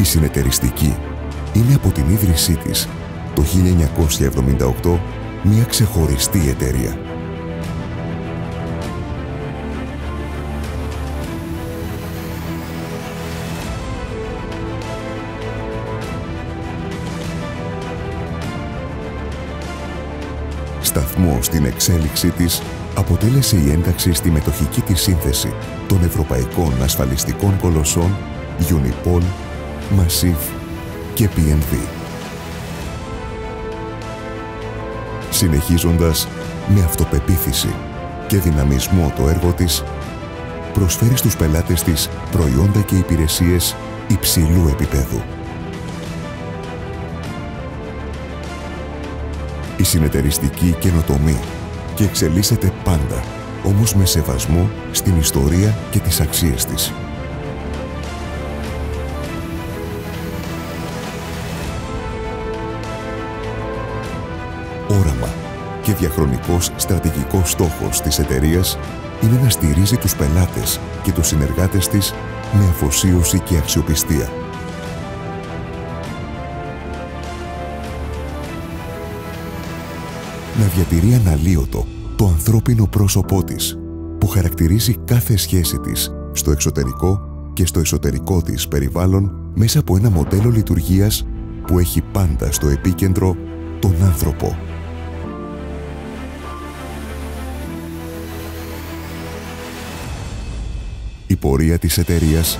Συνεταιριστική είναι από την ίδρυσή της το 1978 μια ξεχωριστή εταιρεία. Σταθμό στην εξέλιξή της αποτέλεσε η ένταξη στη μετοχική της σύνθεση των ευρωπαϊκών ασφαλιστικών κολοσσών Unipol, Massif και PNV. Συνεχίζοντας με αυτοπεποίθηση και δυναμισμό το έργο της, προσφέρει στους πελάτες της προϊόντα και υπηρεσίες υψηλού επίπεδου. Η συνεταιριστική καινοτομεί και εξελίσσεται πάντα, όμως με σεβασμό στην ιστορία και τις αξίες της. Όραμα και διαχρονικός στρατηγικός στόχος της εταιρείας είναι να στηρίζει τους πελάτες και τους συνεργάτες της με αφοσίωση και αξιοπιστία. Να διατηρεί αναλύωτο το ανθρώπινο πρόσωπό της, που χαρακτηρίζει κάθε σχέση της στο εξωτερικό και στο εσωτερικό της περιβάλλον μέσα από ένα μοντέλο λειτουργίας που έχει πάντα στο επίκεντρο τον άνθρωπο. Η πορεία της εταιρείας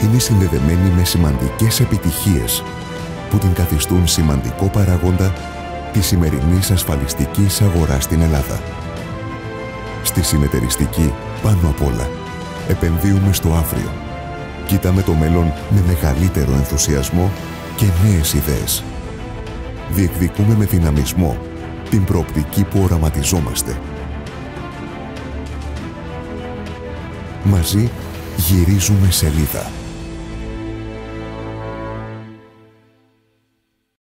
είναι συνδεδεμένη με σημαντικές επιτυχίες που την καθιστούν σημαντικό παράγοντα της σημερινής ασφαλιστικής αγοράς στην Ελλάδα. Στη συνεταιριστική, πάνω απ' όλα, επενδύουμε στο αύριο. Κοίταμε το μέλλον με μεγαλύτερο ενθουσιασμό και νέες ιδέες. Διεκδικούμε με δυναμισμό την προοπτική που οραματιζόμαστε. Μαζί γυρίζουμε σελίδα.